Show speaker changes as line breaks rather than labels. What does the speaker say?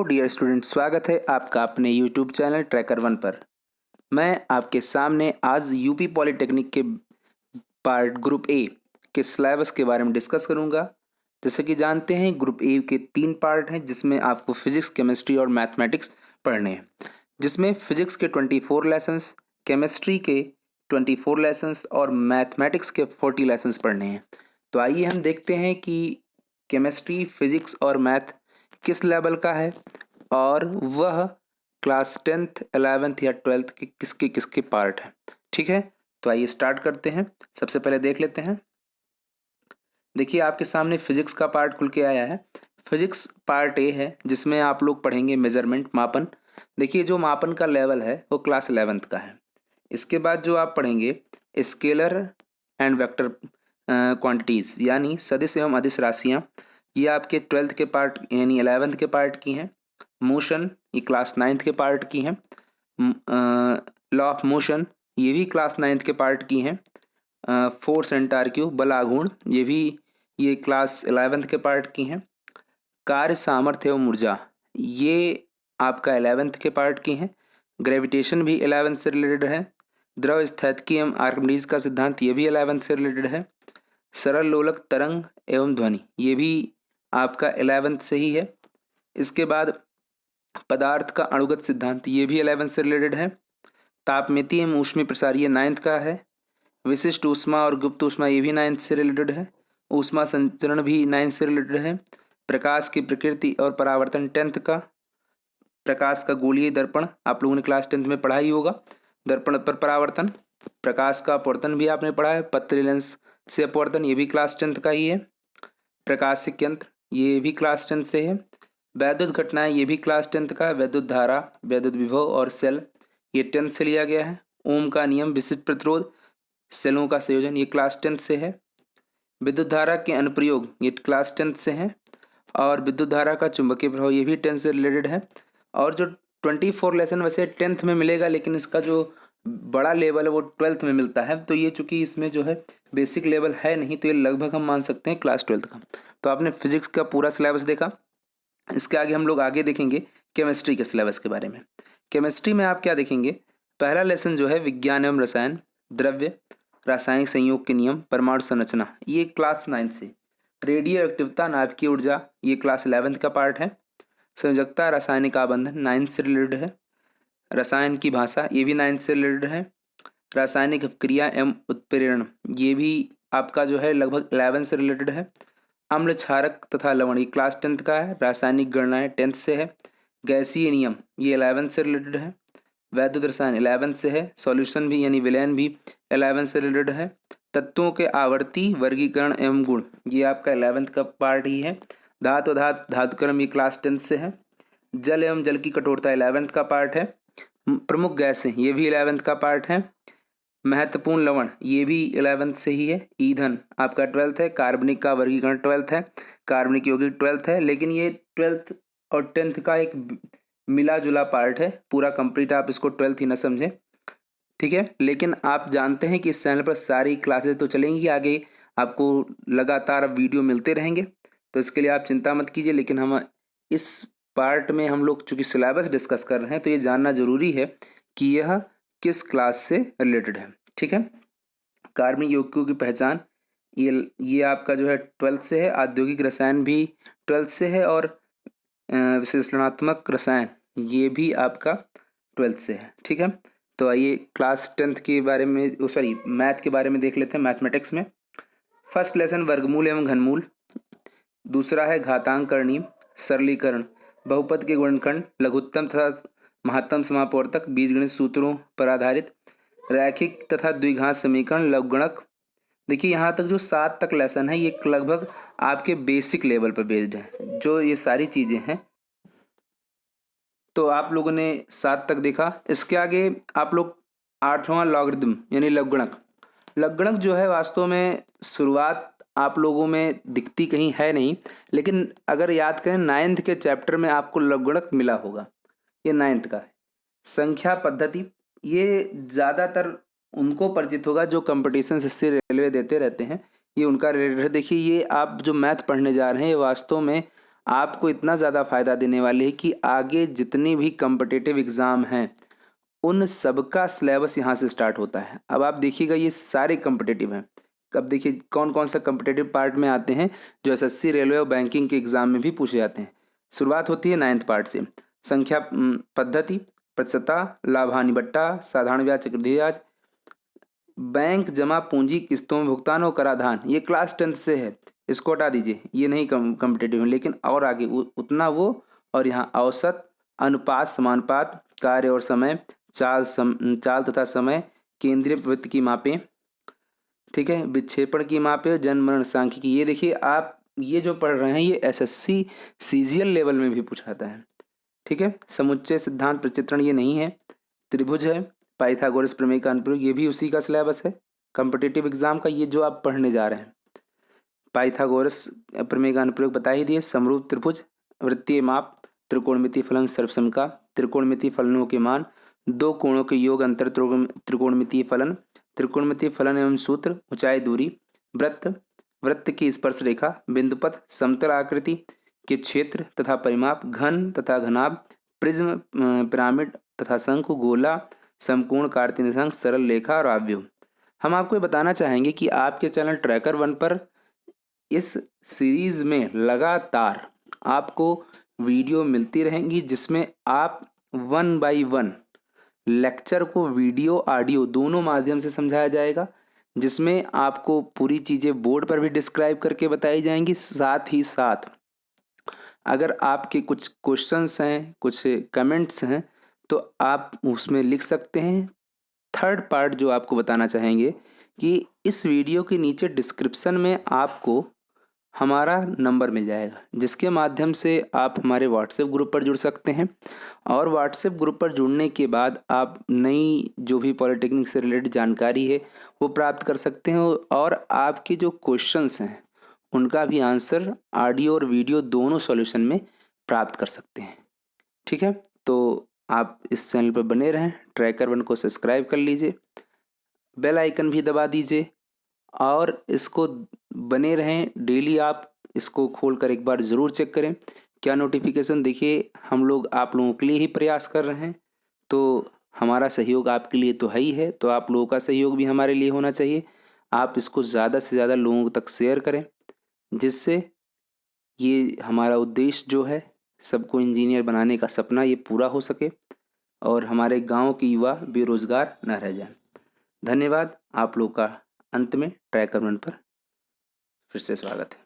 Dear student, स्वागत है आपका अपने यूट्यूब चैनल ट्रैकर वन पर। मैं आपके सामने आज यूपी पॉलिटेक्निक के पार्ट ग्रुप ए के सिलेबस के बारे में डिस्कस करूंगा। जैसे कि जानते हैं, ग्रुप ए के 3 पार्ट हैं जिसमें आपको फिजिक्स, केमिस्ट्री और मैथमेटिक्स पढ़ने हैं। जिसमें फिजिक्स के 24 लेसन्स, केमिस्ट्री के 24 लेसन्स और मैथमेटिक्स के 40 लेसन्स पढ़ने हैं। तो आइए हम देखते हैं कि केमिस्ट्री, फिजिक्स और मैथ किस लेवल का है और वह क्लास 10th, 11th या 12th के किसके किसके पार्ट है। ठीक है, तो आइए स्टार्ट करते हैं। सबसे पहले देख लेते हैं। देखिए, आपके सामने फिजिक्स का पार्ट खुल के आया है। फिजिक्स पार्ट ए है जिसमें आप लोग पढ़ेंगे मेजरमेंट, मापन। देखिए, जो मापन का लेवल है वो क्लास 11th का है। इसके बाद जो आप पढ़ेंगे स्केलर एंड वेक्टर क्वांटिटीज़ यानी सदिश एवं अदिश राशियाँ, ये आपके 12th के पार्ट यानी 11th के पार्ट की हैं। मोशन ये क्लास 9th के पार्ट की हैं। लॉ ऑफ मोशन ये भी क्लास 9th के पार्ट की हैं। फोर्स एंड टार्क्यू बल आघूर्ण ये क्लास 11th के पार्ट की हैं। कार्य सामर्थ्य एवं ऊर्जा ये आपका 11th के पार्ट की हैं। ग्रेविटेशन भी 11th से रिलेटेड है। द्रव स्थैतिकी एवं आर्किमिडीज का सिद्धांत ये भी 11th से रिलेटेड है। सरल लोलक तरंग एवं ध्वनि ये भी आपका 11th से ही है। इसके बाद पदार्थ का अणुगत सिद्धांत ये भी 11th से रिलेटेड है। तापमितीय एवं ऊष्मीय प्रसार ये 9th का है। विशिष्ट ऊष्मा और गुप्त ऊष्मा ये भी 9th से रिलेटेड है। ऊष्मा संचरण भी 9th से रिलेटेड है। प्रकाश की प्रकृति और परावर्तन 10th का। प्रकाश का गोलीय दर्पण आप लोगों ने क्लास 10th में पढ़ा ही होगा। दर्पण पर परावर्तन, प्रकाश का अपवर्तन भी आपने पढ़ा है। पतली लेंस से अपवर्तन ये भी क्लास 10th का ही है। प्रकाशिक यंत्र ये भी क्लास 10th से है। वैद्युत घटनाएं ये भी क्लास 10th का है। वैद्युत धारा, वैद्युत विभव और सेल ये 10th से लिया गया है। ओम का नियम, विशिष्ट प्रतिरोध, सेलों का संयोजन ये क्लास 10th से है। विद्युत धारा के अनुप्रयोग ये क्लास 10th से है। और विद्युत धारा का चुंबकीय प्रभाव ये भी 10th से रिलेटेड है। और जो 24 लेसन वैसे 10th में मिलेगा, लेकिन इसका जो बड़ा लेवल है वो 12th में मिलता है। तो ये चूंकि इसमें जो है बेसिक लेवल है नहीं, तो ये लगभग हम मान सकते हैं क्लास 12th का। तो आपने फिजिक्स का पूरा सिलेबस देखा। इसके आगे हम लोग आगे देखेंगे केमिस्ट्री के सिलेबस के बारे में। केमिस्ट्री में आप क्या देखेंगे, पहला लेसन जो है विज्ञान एवं रसायन, द्रव्य, रासायनिक संयोग के नियम, परमाणु संरचना ये क्लास 9 से। रेडियो एक्टिवता, नाभिकीय ऊर्जा ये क्लास 11th का पार्ट है। संयोजकता, रासायनिक आबंधन 9th से रिलेटेड है। रसायन की भाषा ये भी 9th से रिलेटेड है। रासायनिक अपक्रिया एवं उत्प्रेरण ये भी आपका जो है लगभग 11th से रिलेटेड है। अम्ल, क्षारक तथा लवण ये क्लास 10th का है। रासायनिक गणनाएं 10th से है। गैसीय नियम ये 11th से रिलेटेड है। वैद्युत रसायन 11th से है। सॉल्यूशन भी यानी विलयन भी 11th से रिलेटेड है। तत्वों के आवर्ती वर्गीकरण एवं गुण ये आपका 11th का पार्ट ही है। धातु धातुक्रम ये क्लास 10th से है। जल एवं जल की कठोरता 11th का पार्ट है। प्रमुख गैसें ये भी 11th का पार्ट है। महत्वपूर्ण लवण ये भी 11th से ही है। ईंधन आपका 12th है। कार्बनिक का वर्गीकरण 12th है। कार्बनिक यौगिक 12th है। लेकिन ये 12th और 10th का एक मिला जुला पार्ट है, पूरा कंप्लीट आप इसको 12th ही ना समझें, ठीक है। लेकिन आप जानते हैं कि इस चैनल पर सारी क्लासेस तो चलेंगी, आगे आपको लगातार वीडियो मिलते रहेंगे, तो इसके लिए आप चिंता मत कीजिए। लेकिन हम इस पार्ट में हम लोग चूँकि सिलेबस डिस्कस कर रहे हैं, तो ये जानना जरूरी है कि यह किस क्लास से रिलेटेड है, ठीक है। कार्बनिक यौगिकों की पहचान ये आपका जो है 12th से है। औद्योगिक रसायन भी 12th से है। और विश्लेषणात्मक रसायन ये भी आपका 12th से है, ठीक है। तो आइए क्लास 10th के बारे में सॉरी मैथ के बारे में देख लेते हैं। मैथमेटिक्स में फर्स्ट लेसन वर्गमूल एवं घनमूल, दूसरा है घातांकरणीय, सरलीकरण, बहुपद के गुणनखंड, लघुत्तम तथा महत्तम समापवर्तक, बीजगणित सूत्रों पर आधारित, रैखिक तथा द्विघात समीकरण, लघुगणक। देखिए, यहाँ तक जो 7 तक लेसन है ये लगभग आपके बेसिक लेवल पर बेस्ड है। जो ये सारी चीज़ें हैं तो आप लोगों ने 7 तक देखा। इसके आगे आप लोग 8वां लॉगरिथम यानी लघुगणक। लघुगणक जो है वास्तव में शुरुआत आप लोगों में दिखती कहीं है नहीं, लेकिन अगर याद करें 9th के चैप्टर में आपको लघुगणक मिला होगा। ये 9th का है। संख्या पद्धति ये ज़्यादातर उनको परिचित होगा जो कंपटीशन से रेलवे देते रहते हैं, ये उनका रिलेटेड है। देखिए, ये आप जो मैथ पढ़ने जा रहे हैं ये वास्तव में आपको इतना ज़्यादा फ़ायदा देने वाले हैं कि आगे जितने भी कम्पिटिटिव एग्ज़ाम हैं उन सबका सिलेबस यहाँ से स्टार्ट होता है। अब आप देखिएगा ये सारे कम्पिटिटिव हैं। अब देखिए कौन कौन सा कम्पिटिटिव पार्ट में आते हैं जो एसएससी, रेलवे और बैंकिंग के एग्ज़ाम में भी पूछे जाते हैं। शुरुआत होती है 9th पार्ट से। संख्या पद्धति, प्रतिशतता, लाभ हानि बट्टा, साधारण ब्याज, चक्रवृद्धि ब्याज, बैंक जमा पूंजी, किस्तों में भुगतान और कराधान, ये क्लास 10th से है, इसको हटा दीजिए, ये नहीं कम्पिटिटिव है। लेकिन और आगे उतना वो, और यहाँ औसत, अनुपात, समानुपात, कार्य और समय, चाल तथा समय, केंद्रीय वित्त की मापें, ठीक है, विक्षेपण की मापें, जन्म मरण सांख्यिकी। ये देखिए आप ये जो पढ़ रहे हैं ये एसएससी सीजीएल लेवल में भी पूछाता है, ठीक है। समुच्चय सिद्धांत प्रचित्रण ये नहीं है। त्रिभुज है, पाइथागोरस प्रमेय का अनुप्रयोग, ये भी उसी का सिलेबस है कॉम्पिटिटिव एग्जाम का, ये जो आप पढ़ने जा रहे हैं। पाइथागोरस प्रमेय का अनुप्रयोग बता ही दिए। समरूप त्रिभुज, वृत्तीय माप, त्रिकोणमितीय फलन, सर्वसम, त्रिकोणमितीय फलनों के मान, दो कोणों के योग, अंतर त्रिकोणमितीय फलन, त्रिकोणमितीय फलन एवं सूत्र, ऊंचाई दूरी, वृत्त, वृत्त की स्पर्श रेखा, बिंदुपथ, समतल आकृति के क्षेत्र तथा परिमाप, घन तथा घनाभ, प्रिज्म, पिरामिड तथा शंकु, गोला, समकोण, कार्तीय, सरल रेखा और आव्यूह। हम आपको बताना चाहेंगे कि आपके चैनल ट्रैकर 1 पर इस सीरीज में लगातार आपको वीडियो मिलती रहेंगी जिसमें आप 1 by 1 लेक्चर को वीडियो ऑडियो दोनों माध्यम से समझाया जाएगा, जिसमें आपको पूरी चीज़ें बोर्ड पर भी डिस्क्राइब करके बताई जाएंगी। साथ ही साथ अगर आपके कुछ क्वेश्चंस हैं, कुछ कमेंट्स हैं, तो आप उसमें लिख सकते हैं। थर्ड पार्ट जो आपको बताना चाहेंगे कि इस वीडियो के नीचे डिस्क्रिप्शन में आपको हमारा नंबर मिल जाएगा, जिसके माध्यम से आप हमारे व्हाट्सएप ग्रुप पर जुड़ सकते हैं। और व्हाट्सएप ग्रुप पर जुड़ने के बाद आप नई जो भी पॉलिटेक्निक से रिलेटेड जानकारी है वो प्राप्त कर सकते हैं, और आपके जो क्वेश्चंस हैं उनका भी आंसर ऑडियो और वीडियो दोनों सॉल्यूशन में प्राप्त कर सकते हैं, ठीक है। तो आप इस चैनल पर बने रहें, ट्रैकर 1 को सब्सक्राइब कर लीजिए, बेल आइकन भी दबा दीजिए, और इसको बने रहें। डेली आप इसको खोलकर एक बार ज़रूर चेक करें क्या नोटिफिकेशन। देखिए हम लोग आप लोगों के लिए ही प्रयास कर रहे हैं, तो हमारा सहयोग आपके लिए तो है ही है, तो आप लोगों का सहयोग भी हमारे लिए होना चाहिए। आप इसको ज़्यादा से ज़्यादा लोगों तक शेयर करें, जिससे ये हमारा उद्देश्य जो है सबको इंजीनियर बनाने का सपना ये पूरा हो सके और हमारे गांव के युवा बेरोजगार न रह जाएं। धन्यवाद। आप लोग का अंत में ट्रैकर 1 पर फिर से स्वागत है।